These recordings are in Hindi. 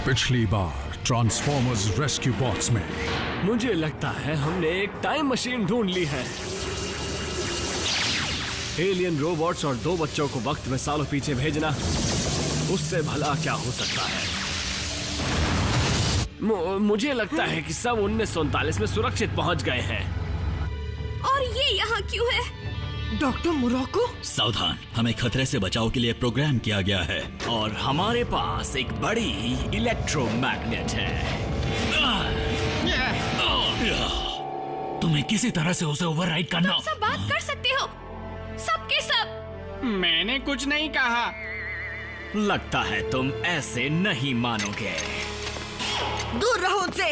पिछली बार ट्रांसफॉर्मर्स रेस्क्यू बॉट्स में मुझे लगता है हमने एक टाइम मशीन ढूंढ ली है। एलियन रोबोट्स और 2 बच्चों को वक्त में सालों पीछे भेजना, उससे भला क्या हो सकता है। मुझे लगता है कि सब 1939 में सुरक्षित पहुंच गए हैं। और ये यहाँ क्यों है? डॉक्टर मोरक्को, सावधान, हमें खतरे से बचाव के लिए प्रोग्राम किया गया है और हमारे पास एक बड़ी इलेक्ट्रोमैग्नेट है। तुम्हें किसी तरह से उसे ओवरराइड करना। तुम सब बात कर सकते हो, सबके सब। मैंने कुछ नहीं कहा। लगता है तुम ऐसे नहीं मानोगे। दूर रहो उनसे,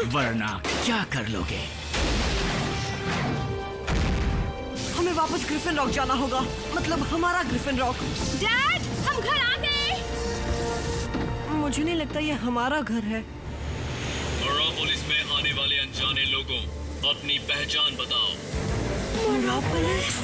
वरना क्या कर लोगे? हमें वापस ग्रिफिन रॉक जाना होगा, मतलब हमारा ग्रिफिन रॉक। डैड, हम घर आ गए। मुझे नहीं लगता ये हमारा घर है। मोरापोलिस में आने वाले अनजाने लोगों, अपनी पहचान बताओ। मोरापोलिस?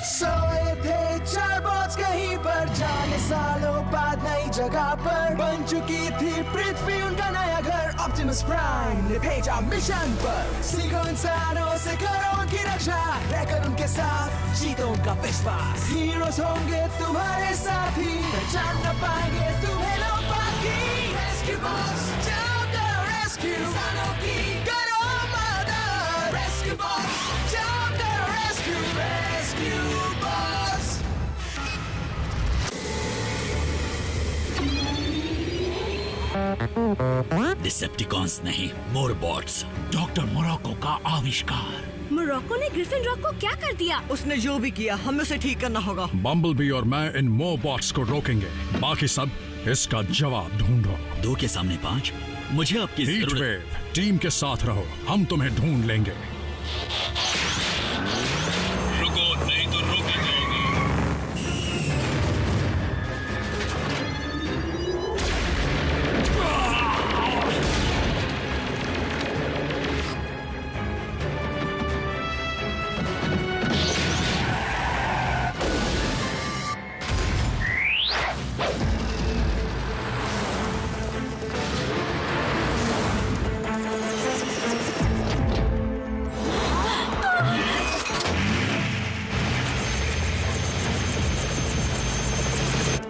सोए थे 4 बॉट्स कहीं पर, जाने सालों बाद नई जगह पर बन चुकी थी पृथ्वी उनका नया घर। ऑप्टिमस प्राइम ने भेजा मिशन पर, सीखो इंसानों से करो उनकी रक्षा, रहकर उनके साथ जीतो उनका विश्वास। हीरोज होंगे तुम्हारे साथी, पहचान न पाएंगे तुम्हें लोग बाकी। रेस्क्यू बॉट्स, जाओ करो रेस्क्यू, इंसानों की करो मदद। रेस्क्यू बॉट्स, जाओ करो रेस्क्यू, रेस्क्यू बॉट्स। डिसेप्टिकॉन्स नहीं, मोरबॉट्स, डॉक्टर मोरक्को का आविष्कार। मोरक्को ने ग्रिफिन रॉक को क्या कर दिया? उसने जो भी किया हमें उसे ठीक करना होगा। बम्बलबी और मैं इन मोरबॉट्स को रोकेंगे, बाकी सब इसका जवाब ढूंढो। 2 के सामने 5, मुझे आपकी हीट जरूरत। वेव, टीम के साथ रहो, हम तुम्हें ढूंढ लेंगे। रुको, नहीं तो रोके जाओगे।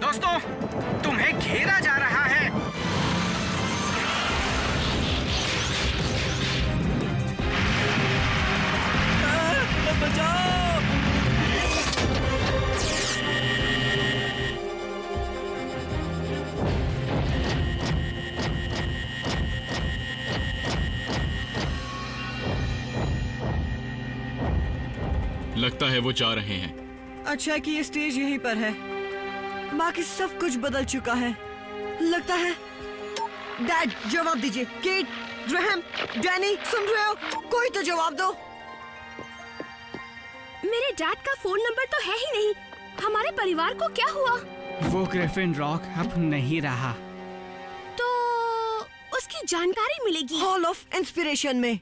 दोस्तों, तुम्हें घेरा जा रहा है। बचाओ! लगता है वो जा रहे हैं। अच्छा है कि ये स्टेज यहीं पर है, बाकी सब कुछ बदल चुका है लगता है। डैड, जवाब दीजिए। केट, ग्रैहम, डैनी, सुन रहे हो? कोई तो जवाब दो। मेरे डैड का फोन नंबर तो है ही नहीं। हमारे परिवार को क्या हुआ? वो ग्रिफिन रॉक अब नहीं रहा। तो उसकी जानकारी मिलेगी हॉल ऑफ इंस्पिरेशन में।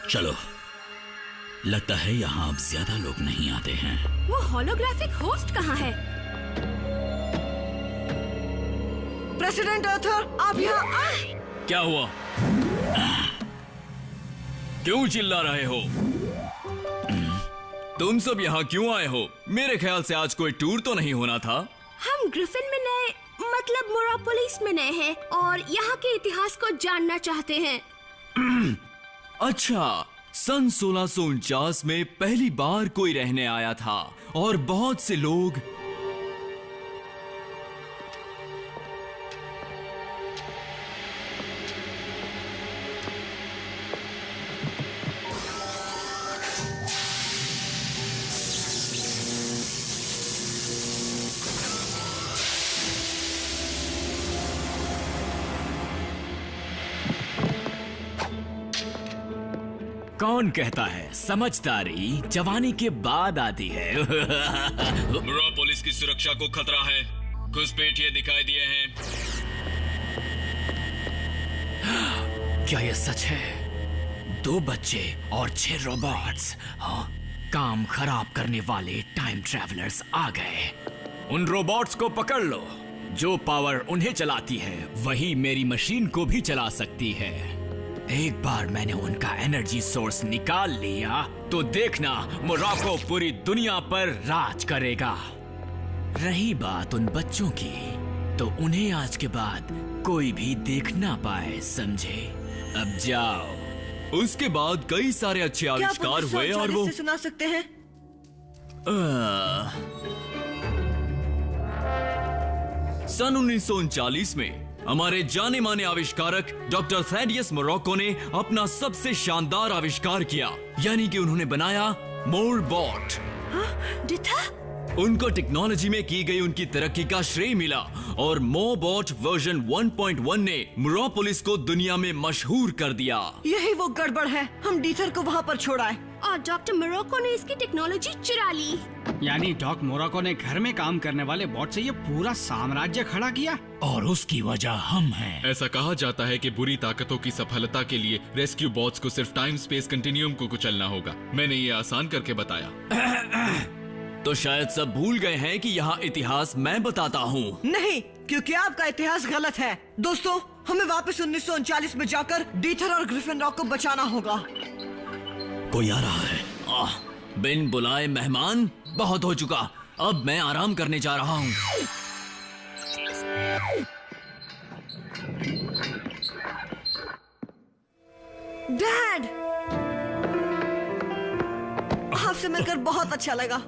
चलो, लगता है यहाँ अब ज्यादा लोग नहीं आते हैं। वो होलोग्राफिक होस्ट कहाँ है? प्रेसिडेंट आर्थर, आप यहाँ। क्या हुआ? क्यों चिल्ला रहे हो? तुम सब यहाँ क्यों आए हो? मेरे ख्याल से आज कोई टूर तो नहीं होना था। हम ग्रिफिन में नए, मतलब मोरापोलिस में नए हैं और यहाँ के इतिहास को जानना चाहते हैं। अच्छा, सन 1649 में पहली बार कोई रहने आया था और बहुत से लोग कौन कहता है समझदारी जवानी के बाद आती है। मोरापोलिस की सुरक्षा को खतरा है। घुसपैठिए दिखाई दिए हैं। क्या यह सच है? 2 बच्चे और 6 रोबोट्स। हाँ, काम खराब करने वाले टाइम ट्रैवलर्स आ गए। उन रोबोट्स को पकड़ लो। जो पावर उन्हें चलाती है वही मेरी मशीन को भी चला सकती है। एक बार मैंने उनका एनर्जी सोर्स निकाल लिया तो देखना मोरक्को पूरी दुनिया पर राज करेगा। रही बात उन बच्चों की, तो उन्हें आज के बाद कोई भी देख ना पाए, समझे? अब जाओ। उसके बाद कई सारे अच्छे आविष्कार हुए और वो सुना सकते हैं। सन 1939 में हमारे जाने माने आविष्कारक डॉक्टर थैडियस मोरक्को ने अपना सबसे शानदार आविष्कार किया, यानी कि उन्होंने बनाया मोरबॉट। डिथा? उनको टेक्नोलॉजी में की गई उनकी तरक्की का श्रेय मिला और मोरबॉट वर्जन 1.1 ने मोरोपोलिस को दुनिया में मशहूर कर दिया। यही वो गड़बड़ है, हम डीथर को वहाँ पर छोड़ा है और डॉक्टर मोरक्को ने इसकी टेक्नोलॉजी चुरा ली। यानी डॉक मोरक्को ने घर में काम करने वाले बॉट से ये पूरा साम्राज्य खड़ा किया, और उसकी वजह हम हैं। ऐसा कहा जाता है कि बुरी ताकतों की सफलता के लिए रेस्क्यू बॉट्स को सिर्फ टाइम स्पेस कंटिन्यूम को कुचलना होगा। मैंने ये आसान करके बताया। तो शायद सब भूल गए हैं कि यहाँ इतिहास मैं बताता हूँ। नहीं, क्योंकि आपका इतिहास गलत है। दोस्तों, हमें वापस 1939 में जाकर डीथर और ग्रिफिन रॉक को बचाना होगा। कोई आ रहा है। बिन बुलाए मेहमान बहुत हो चुका, अब मैं आराम करने जा रहा हूँ। डैड, आपसे मिलकर बहुत अच्छा लगा।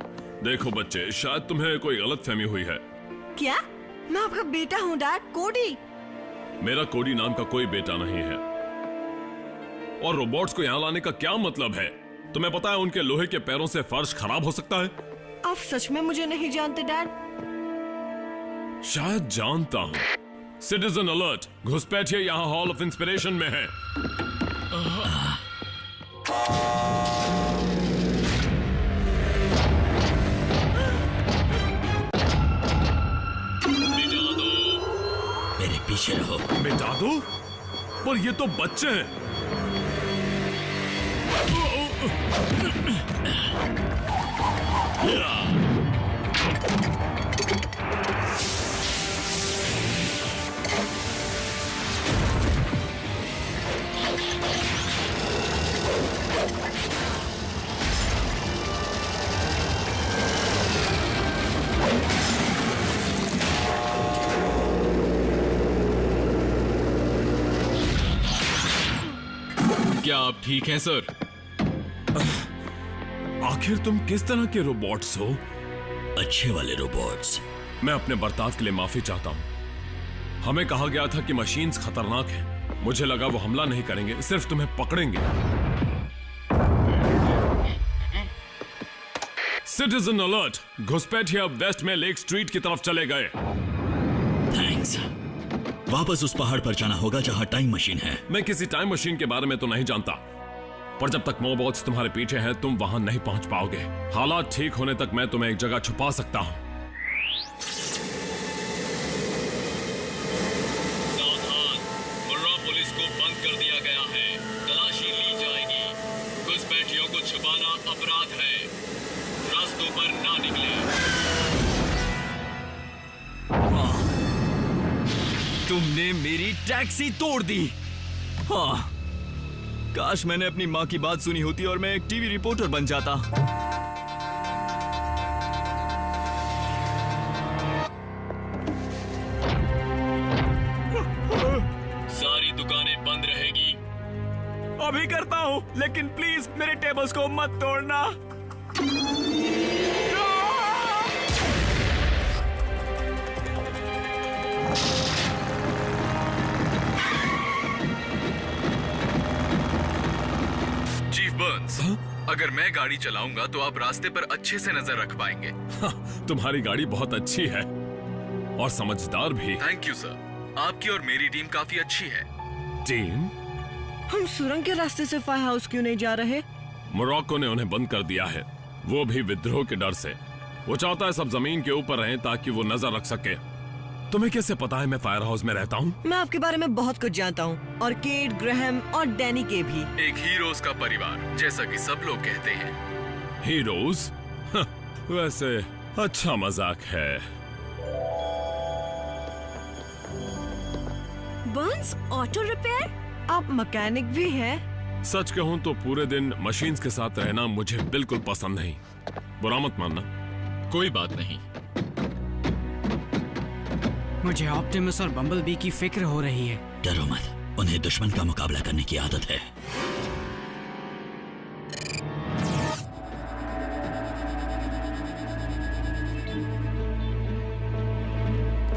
देखो बच्चे, शायद तुम्हें कोई गलतफहमी हुई है। क्या? मैं आपका बेटा हूँ डैड, कोडी। मेरा कोडी नाम का कोई बेटा नहीं है। और रोबोट्स को यहाँ लाने का क्या मतलब है? तुम्हें पता है उनके लोहे के पैरों से फर्श खराब हो सकता है। आप सच में मुझे नहीं जानते डैड? शायद जानता हूँ। सिटीजन अलर्ट, घुसपैठिए यहाँ हॉल ऑफ इंस्पिरेशन में है। मेरे पीछे रहो। मिटा दो? पर ये तो बच्चे हैं। क्या आप ठीक हैं सर? आखिर तुम किस तरह के रोबोट्स हो? अच्छे वाले रोबोट्स। मैं अपने बर्ताव के लिए माफी चाहता हूँ। हमें कहा गया था कि मशीन्स खतरनाक हैं। मुझे लगा वो हमला नहीं करेंगे, सिर्फ तुम्हें पकड़ेंगे। सिटीजन अलर्ट, घुसपैठिए अब वेस्ट में लेक स्ट्रीट की तरफ चले गए। थैंक्स। वापस उस पहाड़ पर जाना होगा जहाँ टाइम मशीन है। मैं किसी टाइम मशीन के बारे में तो नहीं जानता, पर जब तक मोबॉट्स तुम्हारे पीछे हैं तुम वहां नहीं पहुंच पाओगे। हालात ठीक होने तक मैं तुम्हें एक जगह छुपा सकता हूं। सावधान, मोरोपोलिस को बंद कर दिया गया है। तलाशी ली जाएगी। घुसपैठियों को छुपाना अपराध है। रास्तों पर ना निकले। तुमने मेरी टैक्सी तोड़ दी। हाँ, काश मैंने अपनी माँ की बात सुनी होती और मैं एक टीवी रिपोर्टर बन जाता। सारी दुकानें बंद रहेगी। अभी करता हूँ, लेकिन प्लीज मेरे टेबल्स को मत तोड़ना। चीफ बर्न्स, अगर मैं गाड़ी चलाऊंगा तो आप रास्ते पर अच्छे से नजर रख पाएंगे। तुम्हारी गाड़ी बहुत अच्छी है और समझदार भी। थैंक यू सर, आपकी और मेरी टीम काफी अच्छी है। टीम? हम सुरंग के रास्ते से फायर हाउस क्यों नहीं जा रहे? मोरक्को ने उन्हें बंद कर दिया है, वो भी विद्रोह के डर से। वो चाहता है सब जमीन के ऊपर रहें ताकि वो नजर रख सके। तुम्हें कैसे पता है मैं फायर हाउस में रहता हूँ? मैं आपके बारे में बहुत कुछ जानता हूँ, और केट, ग्रैहम और डैनी के भी। एक हीरोज का परिवार, जैसा कि सब लोग कहते हैं। हीरोज? वैसे अच्छा मजाक है। Burns auto repair? आप मैकेनिक भी हैं? सच कहूँ तो पूरे दिन मशीन्स के साथ रहना मुझे बिल्कुल पसंद नहीं। बुरा मत मानना। कोई बात नहीं। मुझे ऑप्टिमस और बम्बलबी की फिक्र हो रही है। डरो मत, उन्हें दुश्मन का मुकाबला करने की आदत है।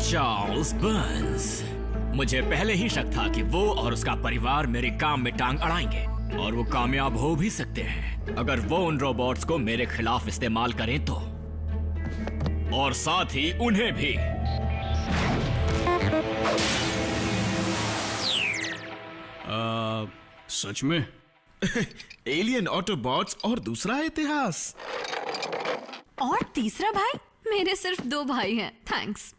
Charles Burns. मुझे पहले ही शक था कि वो और उसका परिवार मेरे काम में टांग अड़ाएंगे, और वो कामयाब हो भी सकते हैं अगर वो उन रोबोट्स को मेरे खिलाफ इस्तेमाल करें तो, और साथ ही उन्हें भी। सच में? एलियन ऑटोबॉट्स और दूसरा इतिहास। और तीसरा भाई? मेरे सिर्फ 2 भाई हैं, थैंक्स।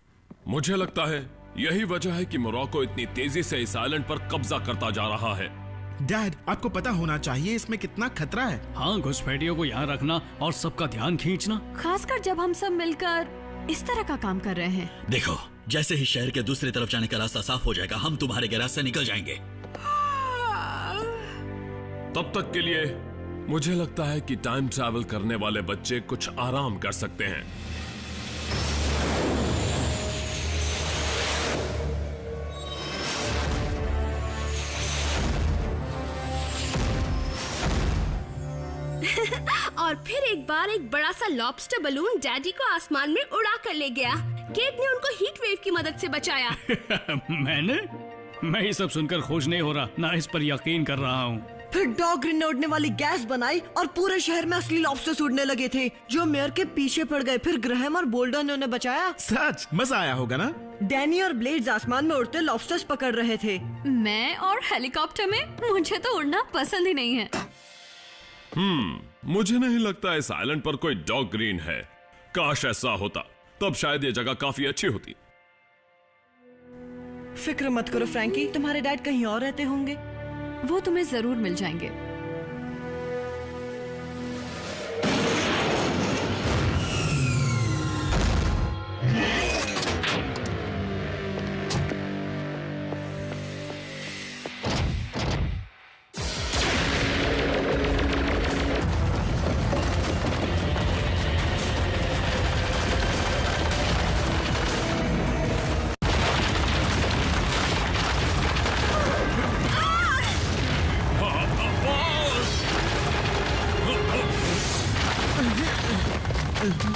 मुझे लगता है यही वजह है कि मोरक्को इतनी तेजी से इस आइलैंड पर कब्जा करता जा रहा है। डैड, आपको पता होना चाहिए इसमें कितना खतरा है। हाँ, घुसपैठियों को यहाँ रखना और सबका ध्यान खींचना, खासकर जब हम सब मिलकर इस तरह का काम कर रहे हैं। देखो, जैसे ही शहर के दूसरी तरफ जाने का रास्ता साफ हो जाएगा, हम तुम्हारे गैराज से निकल जाएंगे। तब तक के लिए मुझे लगता है कि टाइम ट्रैवल करने वाले बच्चे कुछ आराम कर सकते हैं। और फिर एक बार एक बड़ा सा लॉबस्टर बलून डैडी को आसमान में उड़ा कर ले गया। केट ने उनको हीट वेव की मदद से बचाया। मैं ये सब सुनकर खुश नहीं हो रहा, ना इस पर यकीन कर रहा हूँ। फिर डॉग ग्रिन ने उड़ने वाली गैस बनाई और पूरे शहर में असली लॉबस्टर्स उड़ने लगे थे, जो मेयर के पीछे पड़ गए। फिर ग्रैहम और बोल्डर ने उन्हें बचाया। सच मजा आया होगा ना? डैनी और ब्लेड्स आसमान में उड़ते लॉबस्टर्स पकड़ रहे थे। मैं और हेलीकॉप्टर में? मुझे तो उड़ना पसंद ही नहीं है। मुझे नहीं लगता इस आइलैंड पर कोई डॉग ग्रीन है। काश ऐसा होता, तब शायद ये जगह काफी अच्छी होती। फिक्र मत करो फ्रैंकी, तुम्हारे डैड कहीं और रहते होंगे। वो तुम्हें जरूर मिल जाएंगे।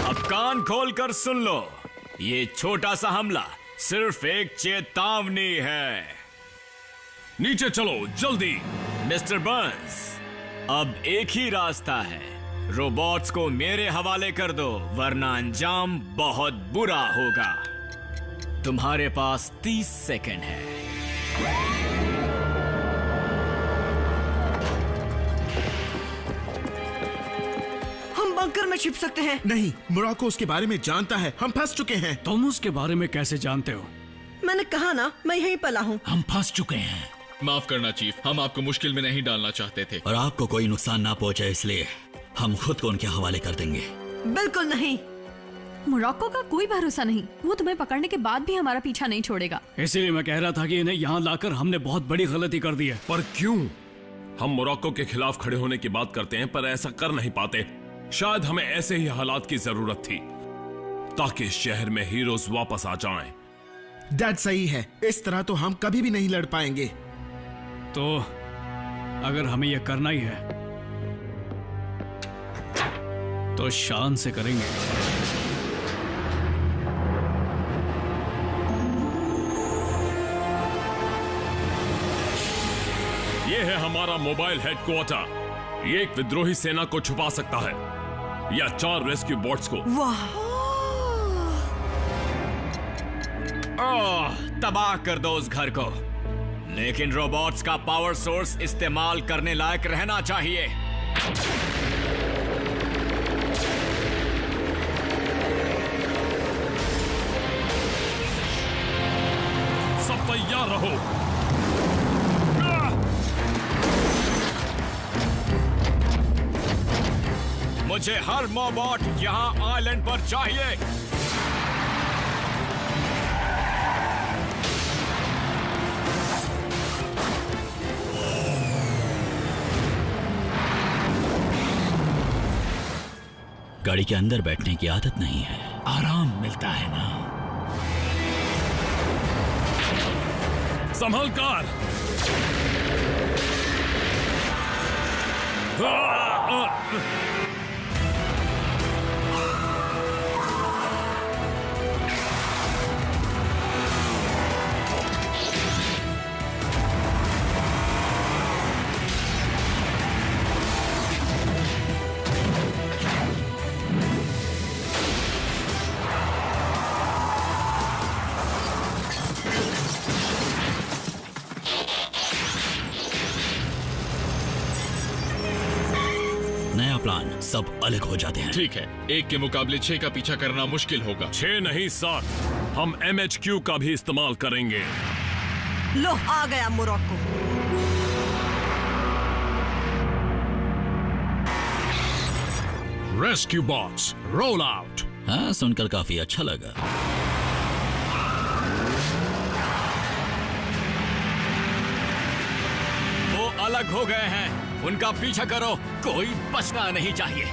अब कान खोल कर सुन लो, ये छोटा सा हमला सिर्फ एक चेतावनी है। नीचे चलो जल्दी। मिस्टर बर्न्स, अब एक ही रास्ता है, रोबोट्स को मेरे हवाले कर दो, वरना अंजाम बहुत बुरा होगा। तुम्हारे पास 30 सेकंड है। बंकर में छिप सकते हैं। नहीं, मोरक्को उसके बारे में जानता है। हम फंस चुके हैं। तुम उसके बारे में कैसे जानते हो? मैंने कहा ना, मैं यहीं पला हूँ। हम फंस चुके हैं। माफ करना चीफ, हम आपको मुश्किल में नहीं डालना चाहते थे। और आपको कोई नुकसान ना पहुंचे, इसलिए हम खुद को उनके हवाले कर देंगे। बिल्कुल नहीं। मोरक्को का कोई भरोसा नहीं, वो तुम्हें पकड़ने के बाद भी हमारा पीछा नहीं छोड़ेगा। इसीलिए मैं कह रहा था कि इन्हें यहाँ लाकर हमने बहुत बड़ी गलती कर दी है। पर क्यों? हम मोरक्को के खिलाफ खड़े होने की बात करते हैं, पर ऐसा कर नहीं पाते। शायद हमें ऐसे ही हालात की जरूरत थी, ताकि इस शहर में हीरोज वापस आ जाएं। डैड सही है, इस तरह तो हम कभी भी नहीं लड़ पाएंगे। तो अगर हमें यह करना ही है तो शान से करेंगे। यह है हमारा मोबाइल हेडक्वार्टर। ये एक विद्रोही सेना को छुपा सकता है या 4 रेस्क्यू बोट्स को। वाह! तबाह कर दो उस घर को, लेकिन रोबोट्स का पावर सोर्स इस्तेमाल करने लायक रहना चाहिए। मुझे हर मोबॉट यहाँ आइलैंड पर चाहिए। गाड़ी के अंदर बैठने की आदत नहीं है, आराम मिलता है ना। संभल कर। नया प्लान, सब अलग हो जाते हैं। ठीक है, 1 के मुकाबले 6 का पीछा करना मुश्किल होगा। 6 नहीं 7, हम MHQ का भी इस्तेमाल करेंगे। लो आ गया Morocco. Rescue bots roll out. हाँ, सुनकर काफी अच्छा लगा। वो अलग हो गए हैं, उनका पीछा करो, कोई बचना नहीं चाहिए।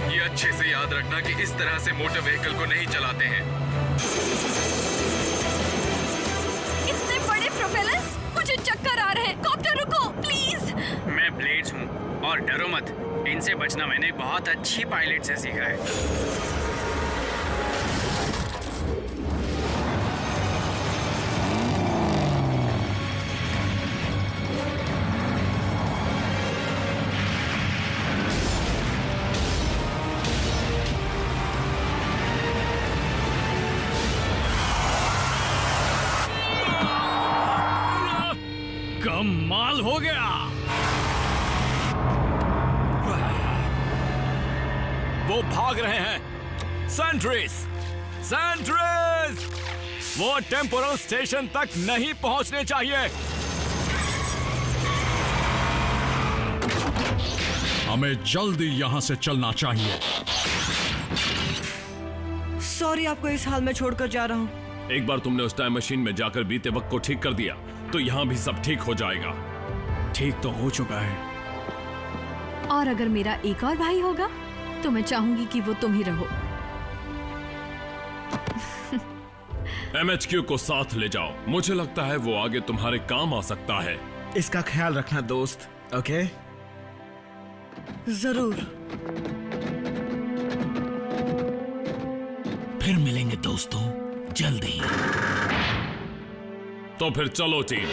ये अच्छे से याद रखना कि इस तरह से मोटर व्हीकल को नहीं चलाते हैं। इतने बड़े प्रोपेलर्स, मुझे चक्कर आ रहे हैं। कॉप्टर रुको प्लीज। मैं ब्लेड्स हूँ और डरो मत, इनसे बचना मैंने एक बहुत अच्छी पायलट से सीखा है। कमाल हो गया। वो भाग रहे हैं। सेंट्रीज, सेंट्रीज, वो टेम्पोरल स्टेशन तक नहीं पहुंचने चाहिए। हमें जल्दी यहाँ से चलना चाहिए। सॉरी, आपको इस हाल में छोड़कर जा रहा हूँ। एक बार तुमने उस टाइम मशीन में जाकर बीते वक्त को ठीक कर दिया तो यहाँ भी सब ठीक हो जाएगा। ठीक तो हो चुका है। और अगर मेरा एक और भाई होगा तो मैं चाहूंगी कि वो तुम ही रहो। MHQ को साथ ले जाओ, मुझे लगता है वो आगे तुम्हारे काम आ सकता है। इसका ख्याल रखना दोस्त, ओके? जरूर। फिर मिलेंगे दोस्तों, जल्दी। तो फिर चलो टीम।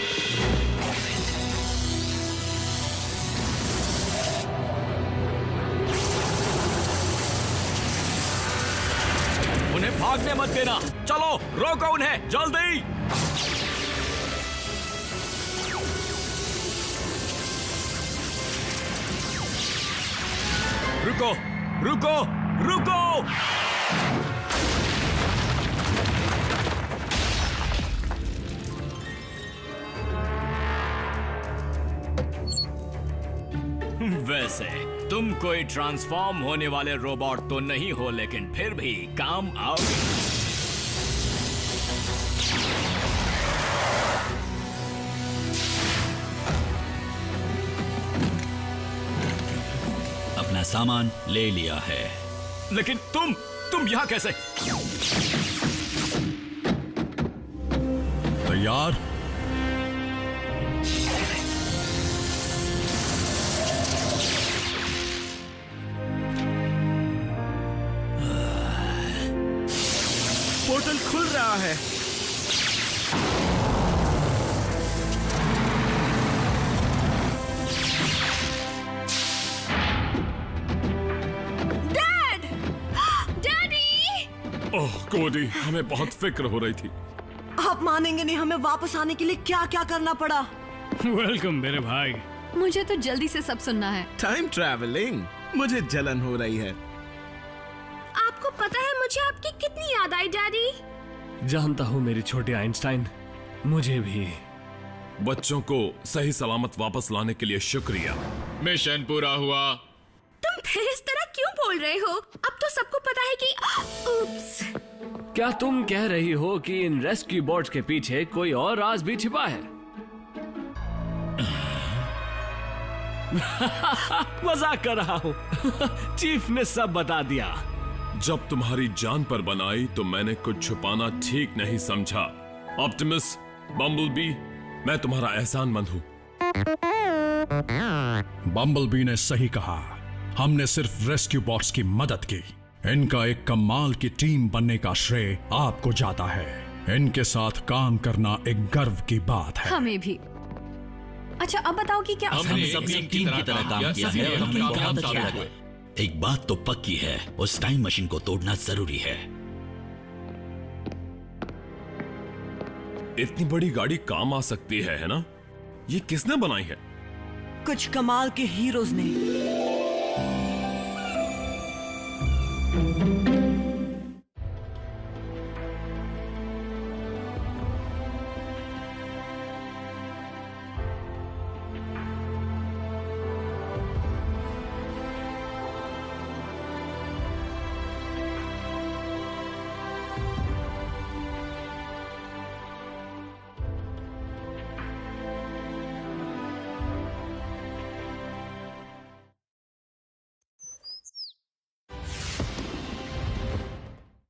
उन्हें भागने मत देना, चलो रोको उन्हें, जल्दी। रुको, रुको, रुको। वैसे तुम कोई ट्रांसफॉर्म होने वाले रोबोट तो नहीं हो, लेकिन फिर भी काम आओगे। अपना सामान ले लिया है। लेकिन तुम यहाँ कैसे? तैयार? पोर्टल खुल रहा है। डैडी! ओह कोडी, हमें बहुत फिक्र हो रही थी। आप मानेंगे नहीं, हमें वापस आने के लिए क्या क्या करना पड़ा। वेलकम मेरे भाई। मुझे तो जल्दी से सब सुनना है। टाइम ट्रैवलिंग, मुझे जलन हो रही है। आपको पता है मुझे आपकी कितनी याद आई डैडी? जानता हूँ मेरी छोटी आइंस्टाइन, मुझे भी। बच्चों को सही सलामत वापस लाने के लिए शुक्रिया। मिशन पूरा हुआ। तुम फिर इस तरह क्यों बोल रहे हो? अब तो सबको पता है कि उप्स। क्या तुम कह रही हो कि इन रेस्क्यू बोट्स के पीछे कोई और राज भी छिपा है? मजाक कर रहा हूँ। चीफ ने सब बता दिया। जब तुम्हारी जान पर बनाई तो मैंने कुछ छुपाना ठीक नहीं समझा। ऑप्टिमस, बम्बलबी, मैं तुम्हारा एहसानमंद हूँ। बम्बलबी ने सही कहा, हमने सिर्फ रेस्क्यू बॉट्स की मदद की। इनका एक कमाल की टीम बनने का श्रेय आपको जाता है। इनके साथ काम करना एक गर्व की बात है। हमें भी। अच्छा अब बताओ कि क्या हमने सब टीम की तरह काम किया है और हमें बहुत अच्छा लगा। एक बात तो पक्की है, उस टाइम मशीन को तोड़ना जरूरी है। इतनी बड़ी गाड़ी काम आ सकती है ना? ये किसने बनाई है? कुछ कमाल के हीरोज ने।